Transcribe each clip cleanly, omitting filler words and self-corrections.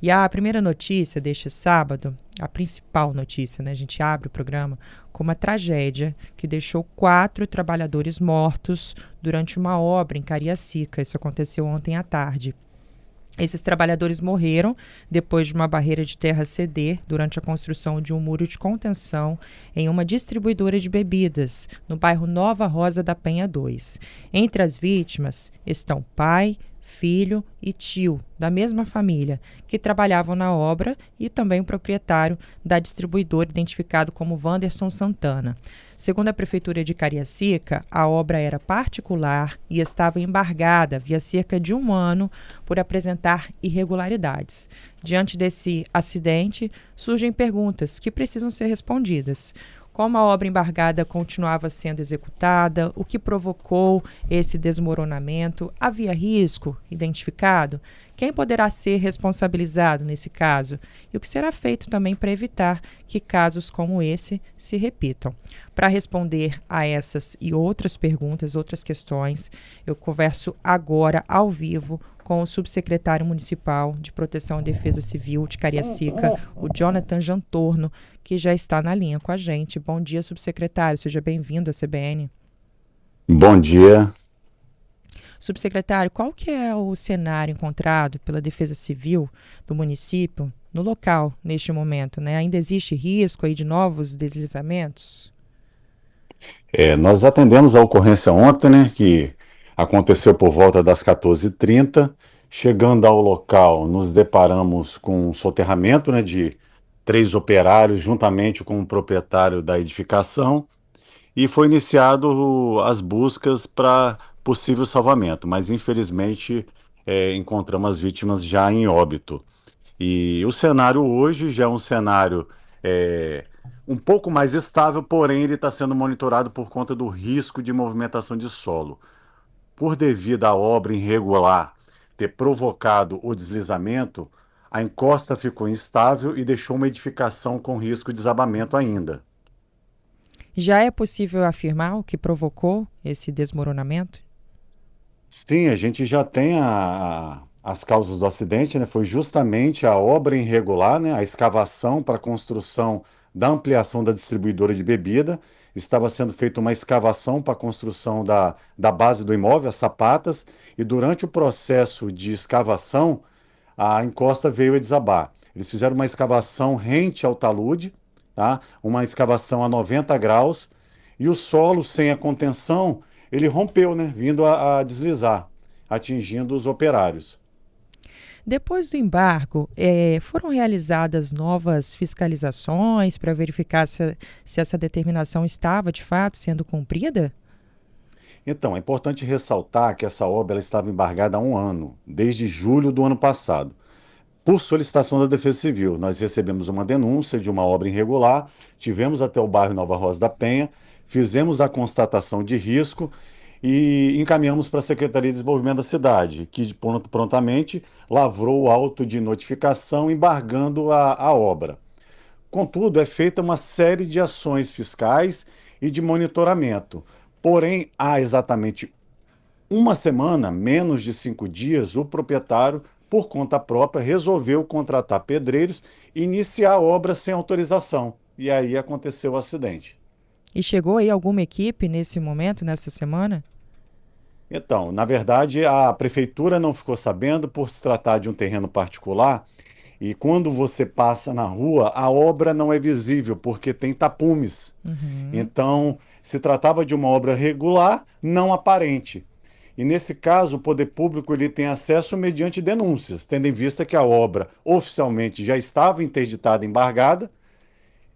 E a primeira notícia deste sábado, a principal notícia, né? A gente abre o programa com uma tragédia que deixou 4 trabalhadores mortos durante uma obra em Cariacica. Isso aconteceu ontem à tarde. Esses trabalhadores morreram depois de uma barreira de terra ceder durante a construção de um muro de contenção em uma distribuidora de bebidas, no bairro Nova Rosa da Penha 2. Entre as vítimas estão pai, filho e tio da mesma família, que trabalhavam na obra, e também o proprietário da distribuidora, identificado como Wanderson Santana. Segundo a Prefeitura de Cariacica, a obra era particular e estava embargada havia cerca de um ano por apresentar irregularidades. Diante desse acidente, surgem perguntas que precisam ser respondidas. Como a obra embargada continuava sendo executada, o que provocou esse desmoronamento, havia risco identificado? Quem poderá ser responsabilizado nesse caso? E o que será feito também para evitar que casos como esse se repitam? Para responder a essas e outras perguntas, outras questões, eu converso agora ao vivo com o subsecretário municipal de Proteção e Defesa Civil de Cariacica, o Jonathan Jantorno, que já está na linha com a gente. Bom dia, subsecretário. Seja bem-vindo à CBN. Bom dia. Subsecretário, qual que é o cenário encontrado pela Defesa Civil do município no local neste momento, né? Ainda existe risco aí de novos deslizamentos? Nós atendemos a ocorrência ontem, né, que aconteceu por volta das 14h30. Chegando ao local, nos deparamos com um soterramento, né, de 3 operários, juntamente com o proprietário da edificação, e foi iniciado as buscas para possível salvamento, mas infelizmente encontramos as vítimas já em óbito. E o cenário hoje já é um cenário é, um pouco mais estável, porém ele está sendo monitorado por conta do risco de movimentação de solo. Por devido à obra irregular ter provocado o deslizamento, a encosta ficou instável e deixou uma edificação com risco de desabamento ainda. Já é possível afirmar o que provocou esse desmoronamento? Sim, a gente já tem as causas do acidente, né? Foi justamente a obra irregular, né? A escavação para a construção da ampliação da distribuidora de bebida. Estava sendo feita uma escavação para a construção da base do imóvel, as sapatas, e durante o processo de escavação, a encosta veio a desabar. Eles fizeram uma escavação rente ao talude, tá? Uma escavação a 90 graus, e o solo, sem a contenção, ele rompeu, né? Vindo a deslizar, atingindo os operários. Depois do embargo, foram realizadas novas fiscalizações para verificar se essa determinação estava, de fato, sendo cumprida? Então, é importante ressaltar que essa obra ela estava embargada há um ano, desde julho do ano passado. Por solicitação da Defesa Civil, nós recebemos uma denúncia de uma obra irregular, tivemos até o bairro Nova Rosa da Penha, fizemos a constatação de risco e encaminhamos para a Secretaria de Desenvolvimento da cidade, que prontamente lavrou o auto de notificação embargando a obra. Contudo, é feita uma série de ações fiscais e de monitoramento. Porém, há exatamente uma semana, menos de 5 dias, o proprietário, por conta própria, resolveu contratar pedreiros e iniciar a obra sem autorização. E aí aconteceu o acidente. E chegou aí alguma equipe nesse momento, nessa semana? Então, na verdade, a prefeitura não ficou sabendo por se tratar de um terreno particular. E quando você passa na rua, a obra não é visível porque tem tapumes. Uhum. Então, se tratava de uma obra regular, não aparente. E nesse caso, o poder público ele tem acesso mediante denúncias, tendo em vista que a obra oficialmente já estava interditada, embargada,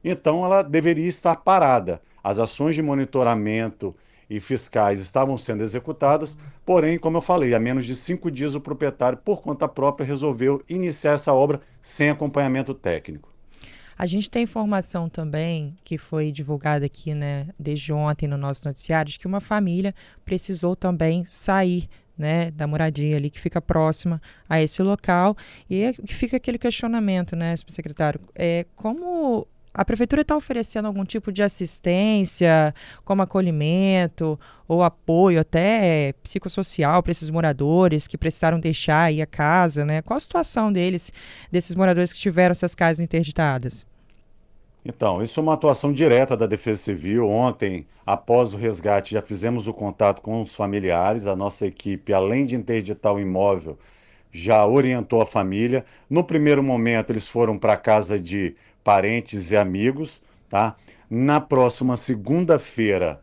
então ela deveria estar parada. As ações de monitoramento e fiscais estavam sendo executadas, porém, como eu falei, há menos de 5 dias o proprietário, por conta própria, resolveu iniciar essa obra sem acompanhamento técnico. A gente tem informação também, que foi divulgada aqui, né, desde ontem no nosso noticiário, de que uma família precisou também sair, né, da moradia ali que fica próxima a esse local. E fica aquele questionamento, né, subsecretário, como A prefeitura está oferecendo algum tipo de assistência, como acolhimento ou apoio até psicossocial para esses moradores que precisaram deixar aí a casa, né? Qual a situação deles, desses moradores que tiveram essas casas interditadas? Então, isso é uma atuação direta da Defesa Civil. Ontem, após o resgate, já fizemos o contato com os familiares. A nossa equipe, além de interditar o imóvel, já orientou a família. No primeiro momento, eles foram para a casa de parentes e amigos, tá? Na próxima segunda-feira,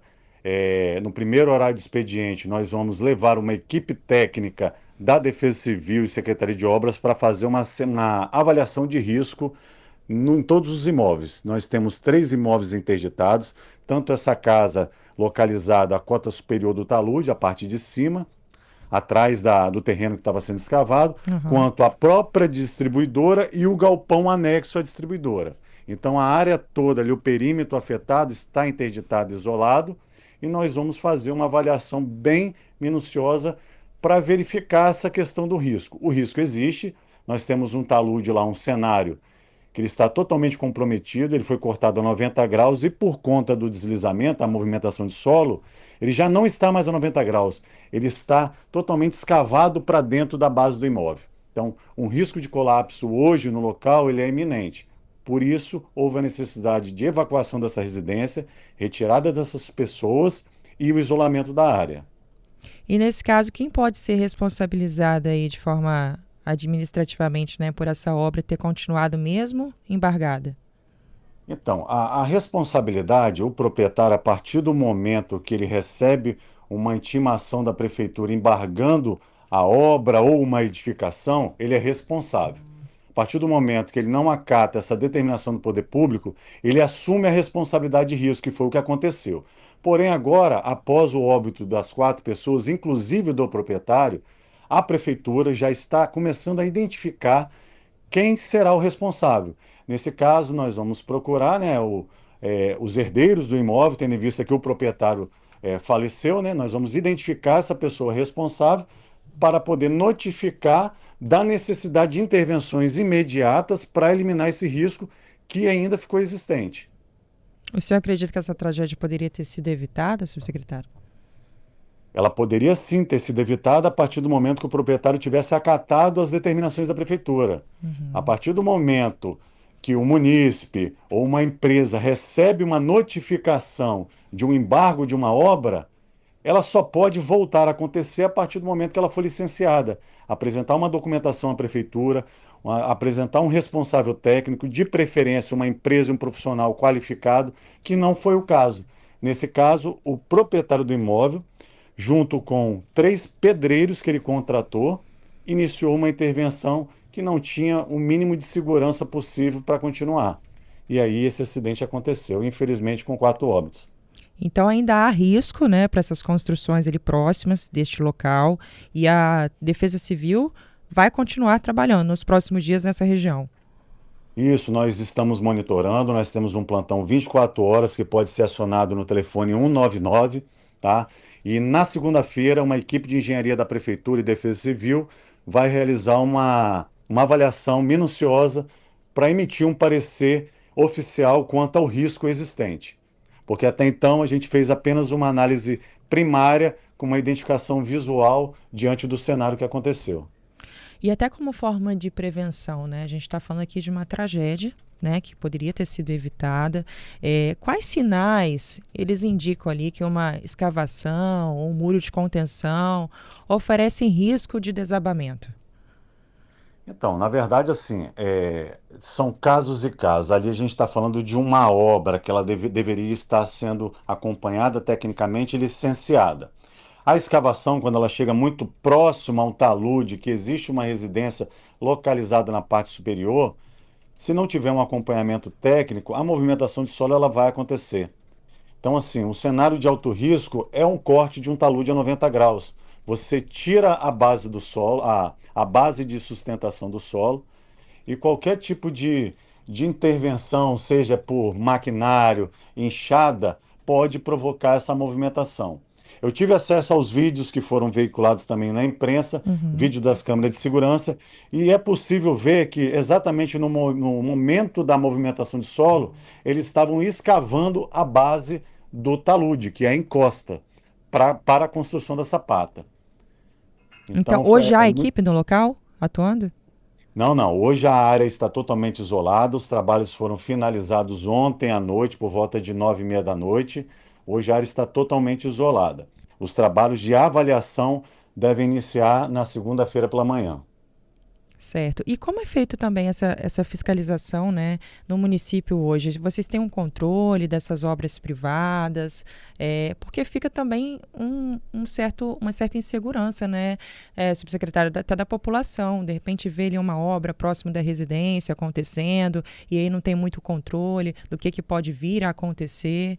no primeiro horário de expediente, nós vamos levar uma equipe técnica da Defesa Civil e Secretaria de Obras para fazer uma avaliação de risco em todos os imóveis. Nós temos 3 imóveis interditados, tanto essa casa localizada à cota superior do talude, a parte de cima, atrás do terreno que estava sendo escavado, Uhum. quanto a própria distribuidora e o galpão anexo à distribuidora. Então a área toda ali, o perímetro afetado está interditado, isolado, e nós vamos fazer uma avaliação bem minuciosa para verificar essa questão do risco. O risco existe, nós temos um talude lá, um cenário que ele está totalmente comprometido, ele foi cortado a 90 graus e por conta do deslizamento, a movimentação de solo, ele já não está mais a 90 graus, ele está totalmente escavado para dentro da base do imóvel. Então, um risco de colapso hoje no local, ele é iminente. Por isso, houve a necessidade de evacuação dessa residência, retirada dessas pessoas e o isolamento da área. E nesse caso, quem pode ser responsabilizado aí de forma administrativamente, né, por essa obra ter continuado mesmo embargada? Então, a responsabilidade, o proprietário, a partir do momento que ele recebe uma intimação da prefeitura embargando a obra ou uma edificação, ele é responsável. A partir do momento que ele não acata essa determinação do poder público, ele assume a responsabilidade de risco, que foi o que aconteceu. Porém, agora, após o óbito das 4 pessoas, inclusive do proprietário, a prefeitura já está começando a identificar quem será o responsável. Nesse caso, nós vamos procurar, né, os herdeiros do imóvel, tendo em vista que o proprietário faleceu, né, nós vamos identificar essa pessoa responsável para poder notificar da necessidade de intervenções imediatas para eliminar esse risco que ainda ficou existente. O senhor acredita que essa tragédia poderia ter sido evitada, subsecretário? Ela poderia sim ter sido evitada a partir do momento que o proprietário tivesse acatado as determinações da prefeitura. A Uhum. partir do momento que o munícipe ou uma empresa recebe uma notificação de um embargo de uma obra, ela só pode voltar a acontecer a partir do momento que ela for licenciada. Apresentar uma documentação à prefeitura, apresentar um responsável técnico, de preferência uma empresa e um profissional qualificado, que não foi o caso. Nesse caso, o proprietário do imóvel, junto com 3 pedreiros que ele contratou, iniciou uma intervenção que não tinha o mínimo de segurança possível para continuar. E aí esse acidente aconteceu, infelizmente com 4 óbitos. Então ainda há risco, né, para essas construções ali próximas deste local e a Defesa Civil vai continuar trabalhando nos próximos dias nessa região. Isso, nós estamos monitorando, nós temos um plantão 24 horas que pode ser acionado no telefone 199, tá? E na segunda-feira, uma equipe de engenharia da Prefeitura e Defesa Civil vai realizar uma avaliação minuciosa para emitir um parecer oficial quanto ao risco existente. Porque até então a gente fez apenas uma análise primária com uma identificação visual diante do cenário que aconteceu. E até como forma de prevenção, né? A gente está falando aqui de uma tragédia, né, que poderia ter sido evitada. Quais sinais eles indicam ali que uma escavação ou um muro de contenção oferecem risco de desabamento? Então, na verdade, assim, são casos e casos. Ali a gente está falando de uma obra que ela deveria estar sendo acompanhada tecnicamente e licenciada. A escavação, quando ela chega muito próximo a um talude, que existe uma residência localizada na parte superior, se não tiver um acompanhamento técnico, a movimentação de solo ela vai acontecer. Então, assim, o cenário de alto risco é um corte de um talude a 90 graus. Você tira a base do solo, a base de sustentação do solo, e qualquer tipo de intervenção, seja por maquinário, enxada, pode provocar essa movimentação. Eu tive acesso aos vídeos que foram veiculados também na imprensa, Uhum. vídeo das câmeras de segurança, e é possível ver que exatamente no momento da movimentação de solo, eles estavam escavando a base do talude, que é a encosta, para a construção da sapata. Então, Então, hoje há é muito. equipe no local atuando? Não, não. Hoje a área está totalmente isolada. Os trabalhos foram finalizados ontem à noite, por volta de 9h30 da noite. Hoje a área está totalmente isolada. Os trabalhos de avaliação devem iniciar na segunda-feira pela manhã. Certo. E como é feito também essa fiscalização, né, no município hoje? Vocês têm um controle dessas obras privadas? Porque fica também uma certa insegurança, né, subsecretário, até da população. De repente vê ali uma obra próximo da residência acontecendo e aí não tem muito controle do que pode vir a acontecer.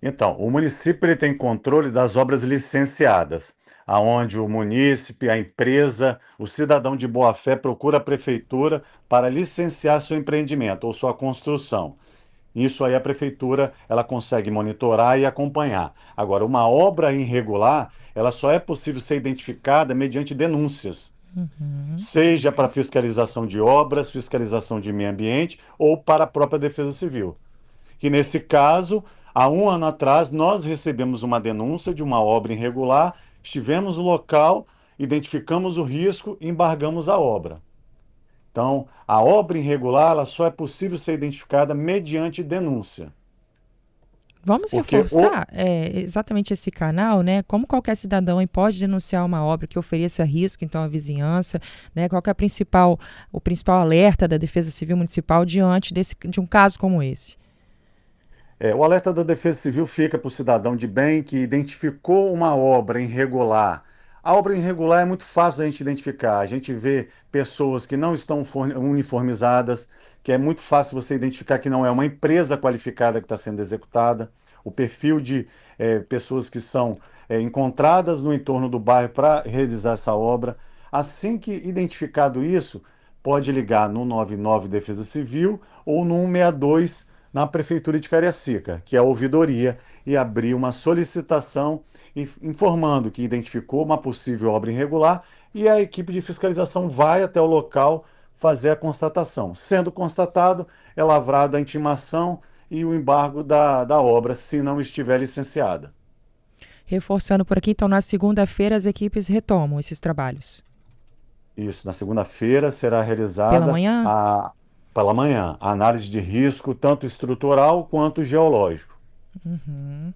Então, o município ele tem controle das obras licenciadas, aonde o munícipe, a empresa, o cidadão de boa-fé procura a prefeitura para licenciar seu empreendimento ou sua construção. Isso aí a prefeitura ela consegue monitorar e acompanhar. Agora, uma obra irregular, ela só é possível ser identificada mediante denúncias, Uhum. seja para fiscalização de obras, fiscalização de meio ambiente ou para a própria Defesa Civil. Que nesse caso, há um ano atrás, nós recebemos uma denúncia de uma obra irregular, estivemos no local, identificamos o risco e embargamos a obra. Então, a obra irregular ela só é possível ser identificada mediante denúncia. Vamos Porque o, reforçar exatamente esse canal, né? Como qualquer cidadão aí pode denunciar uma obra que ofereça risco, então, à vizinhança, né? Qual que é o principal alerta da Defesa Civil Municipal diante de um caso como esse? o alerta da Defesa Civil fica para o cidadão de bem que identificou uma obra irregular. A obra irregular é muito fácil a gente identificar. A gente vê pessoas que não estão uniformizadas, que é muito fácil você identificar que não é uma empresa qualificada que está sendo executada. O perfil de pessoas que são encontradas no entorno do bairro para realizar essa obra. Assim que identificado isso, pode ligar no 99 Defesa Civil ou no 162 na Prefeitura de Cariacica, que é a ouvidoria, e abrir uma solicitação informando que identificou uma possível obra irregular e a equipe de fiscalização vai até o local fazer a constatação. Sendo constatado, é lavrada a intimação e o embargo da obra, se não estiver licenciada. Reforçando por aqui, então, na segunda-feira as equipes retomam esses trabalhos. Isso, na segunda-feira será Pela realizada manhã? pela manhã, a análise de risco, tanto estrutural quanto geológico. Uhum.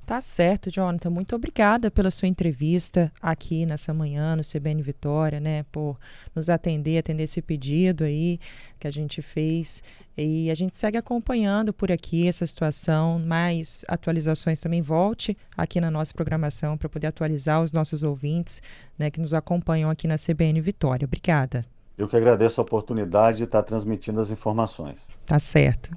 Tá certo, Jonathan. Muito obrigada pela sua entrevista aqui nessa manhã no CBN Vitória, né? Por nos atender esse pedido aí que a gente fez. E a gente segue acompanhando por aqui essa situação. Mais atualizações também. Volte aqui na nossa programação para poder atualizar os nossos ouvintes, né, que nos acompanham aqui na CBN Vitória. Obrigada. Eu que agradeço a oportunidade de estar transmitindo as informações. Tá certo.